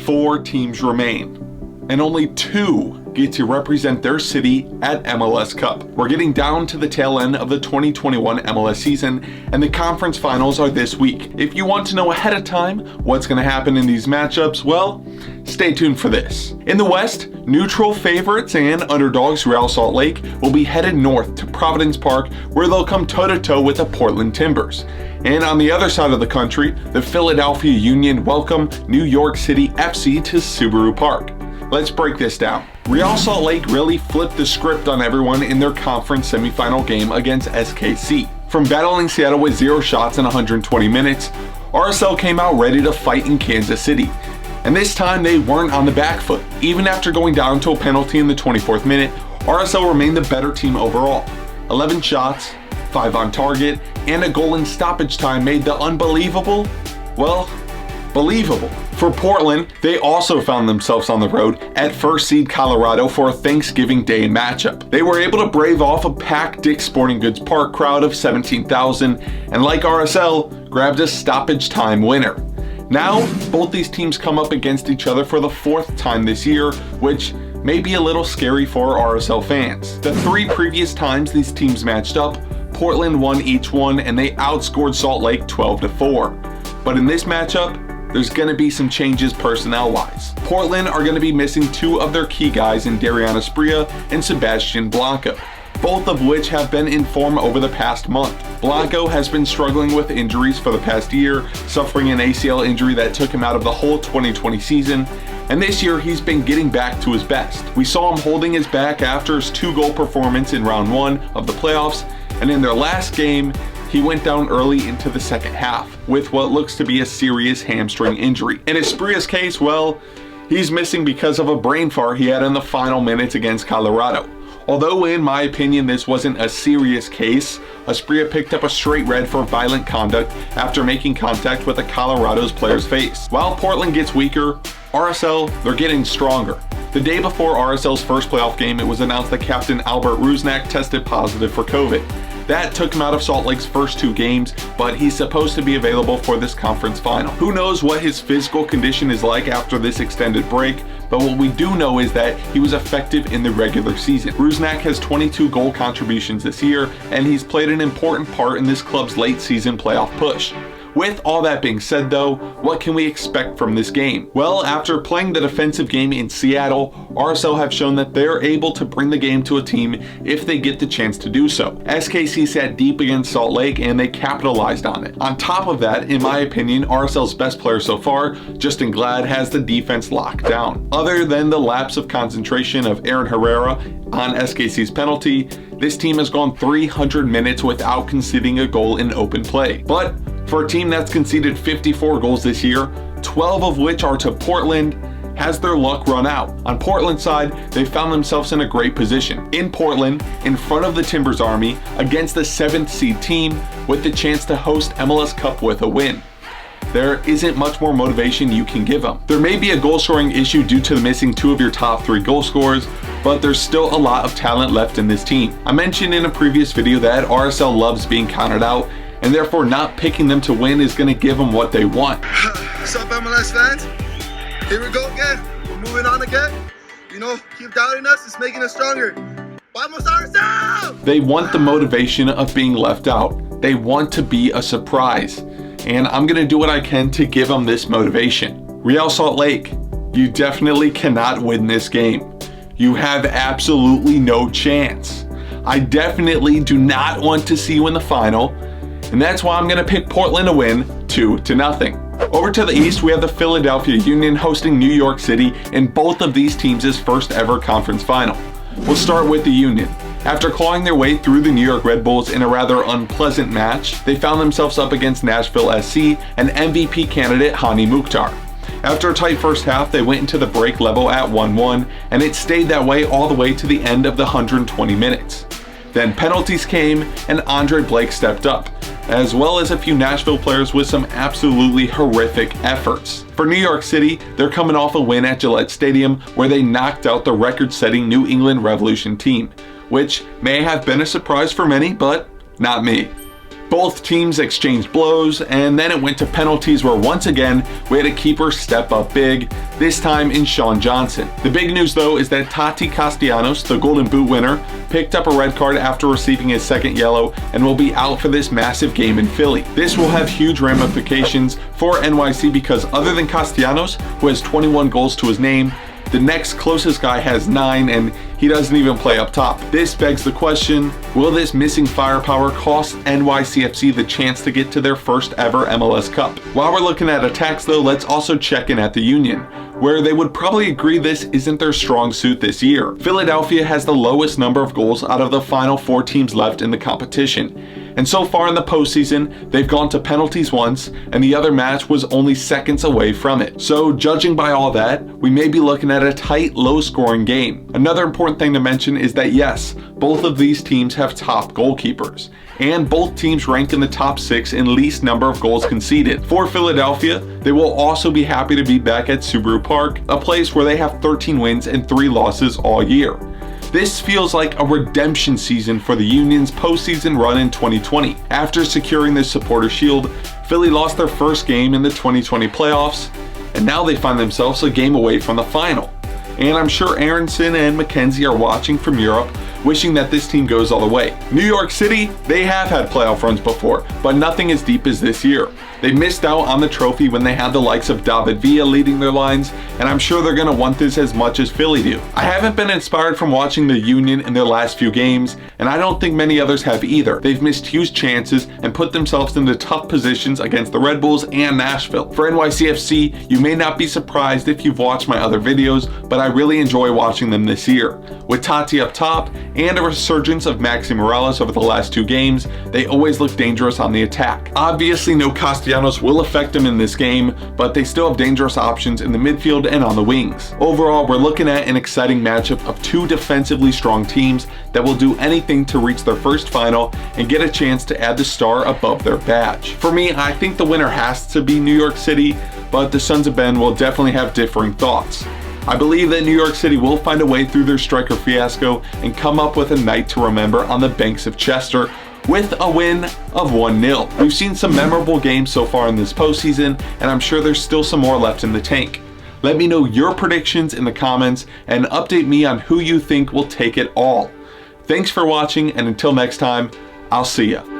4 teams remain, and only 2 get to represent their city at MLS Cup. We're getting down to the tail end of the 2021 MLS season, and the conference finals are this week. If you want to know ahead of time what's going to happen in these matchups, well, stay tuned for this. In the West, neutral favorites and underdogs Real Salt Lake will be headed north to Providence Park, where they'll come toe-to-toe with the Portland Timbers. And on the other side of the country, the Philadelphia Union welcome New York City FC to Subaru Park. Let's break this down. Real Salt Lake really flipped the script on everyone in their conference semifinal game against SKC. From battling Seattle with 0 shots in 120 minutes, RSL came out ready to fight in Kansas City. And this time they weren't on the back foot. Even after going down to a penalty in the 24th minute, RSL remained the better team overall. 11 shots, 5 on target, and a goal in stoppage time made the unbelievable, well, believable. For Portland, they also found themselves on the road at first seed Colorado for a Thanksgiving Day matchup. They were able to brave off a packed Dick's Sporting Goods Park crowd of 17,000 and, like RSL, grabbed a stoppage time winner. Now, both these teams come up against each other for the 4th time this year, which may be a little scary for RSL fans. The 3 previous times these teams matched up, Portland won each one and they outscored Salt Lake 12-4. But in this matchup, there's going to be some changes personnel-wise. Portland are going to be missing 2 of their key guys in Darian Asprilla and Sebastian Blanco, both of which have been in form over the past month. Blanco has been struggling with injuries for the past year, suffering an ACL injury that took him out of the whole 2020 season, and this year he's been getting back to his best. We saw him holding his back after his 2-goal performance in round 1 of the playoffs, and in their last game, he went down early into the second half with what looks to be a serious hamstring injury. In Asprilla's case, well, he's missing because of a brain fart he had in the final minutes against Colorado. Although in my opinion this wasn't a serious case, Asprilla picked up a straight red for violent conduct after making contact with a Colorado's player's face. While Portland gets weaker, RSL, they're getting stronger. The day before RSL's first playoff game, it was announced that Captain Albert Rusnak tested positive for COVID. That took him out of Salt Lake's first 2 games, but he's supposed to be available for this conference final. Who knows what his physical condition is like after this extended break, but what we do know is that he was effective in the regular season. Rusnak has 22 goal contributions this year, and he's played an important part in this club's late season playoff push. With all that being said though, what can we expect from this game? Well, after playing the defensive game in Seattle, RSL have shown that they're able to bring the game to a team if they get the chance to do so. SKC sat deep against Salt Lake and they capitalized on it. On top of that, in my opinion, RSL's best player so far, Justin Glad, has the defense locked down. Other than the lapse of concentration of Aaron Herrera on SKC's penalty, this team has gone 300 minutes without conceding a goal in open play. But for a team that's conceded 54 goals this year, 12 of which are to Portland, has their luck run out. On Portland's side, they found themselves in a great position. In Portland, in front of the Timbers Army, against the 7th seed team, with the chance to host MLS Cup with a win. There isn't much more motivation you can give them. There may be a goal scoring issue due to missing 2 of your top 3 goal scorers, but there's still a lot of talent left in this team. I mentioned in a previous video that RSL loves being counted out, and therefore not picking them to win is going to give them what they want. What's up, MLS fans? Here we go again. We're moving on again. You know, keep doubting us, it's making us stronger. Vamos RSL! They want the motivation of being left out. They want to be a surprise. And I'm going to do what I can to give them this motivation. Real Salt Lake, you definitely cannot win this game. You have absolutely no chance. I definitely do not want to see you in the final, and that's why I'm going to pick Portland to win 2-0. Over to the east, we have the Philadelphia Union hosting New York City in both of these teams' first ever conference final. We'll start with the Union. After clawing their way through the New York Red Bulls in a rather unpleasant match, they found themselves up against Nashville SC and MVP candidate Hani Mukhtar. After a tight first half, they went into the break level at 1-1, and it stayed that way all the way to the end of the 120 minutes. Then penalties came, and Andre Blake stepped up, as well as a few Nashville players with some absolutely horrific efforts. For New York City, they're coming off a win at Gillette Stadium where they knocked out the record-setting New England Revolution team, which may have been a surprise for many, but not me. Both teams exchanged blows, and then it went to penalties where once again we had a keeper step up big, this time in Sean Johnson. The big news though is that Tati Castellanos, the Golden Boot winner, picked up a red card after receiving his second yellow and will be out for this massive game in Philly. This will have huge ramifications for NYC because other than Castellanos, who has 21 goals to his name, the next closest guy has 9 and he doesn't even play up top. This begs the question, will this missing firepower cost NYCFC the chance to get to their first ever MLS Cup? While we're looking at attacks though, let's also check in at the Union, where they would probably agree this isn't their strong suit this year. Philadelphia has the lowest number of goals out of the final 4 teams left in the competition. And so far in the postseason, they've gone to penalties once, and the other match was only seconds away from it. So judging by all that, we may be looking at a tight, low-scoring game. Another important thing to mention is that yes, both of these teams have top goalkeepers, and both teams rank in the top 6 in least number of goals conceded. For Philadelphia, they will also be happy to be back at Subaru Park, a place where they have 13 wins and 3 losses all year. This feels like a redemption season for the Union's postseason run in 2020. After securing the Supporter Shield, Philly lost their first game in the 2020 playoffs, and now they find themselves a game away from the final. And I'm sure Aronson and McKenzie are watching from Europe, wishing that this team goes all the way. New York City, they have had playoff runs before, but nothing as deep as this year. They missed out on the trophy when they had the likes of David Villa leading their lines, and I'm sure they're going to want this as much as Philly do. I haven't been inspired from watching the Union in their last few games, and I don't think many others have either. They've missed huge chances and put themselves into tough positions against the Red Bulls and Nashville. For NYCFC, you may not be surprised if you've watched my other videos, but I really enjoy watching them this year. With Tati up top and a resurgence of Maxi Morales over the last 2 games, they always look dangerous on the attack. Obviously, no Castellanos will affect them in this game, but they still have dangerous options in the midfield and on the wings. Overall, we're looking at an exciting matchup of 2 defensively strong teams that will do anything to reach their first final and get a chance to add the star above their badge. For me, I think the winner has to be New York City, but the Sons of Ben will definitely have differing thoughts. I believe that New York City will find a way through their striker fiasco and come up with a night to remember on the banks of Chester with a win of 1-0. We've seen some memorable games so far in this postseason, and I'm sure there's still some more left in the tank. Let me know your predictions in the comments and update me on who you think will take it all. Thanks for watching, and until next time, I'll see ya.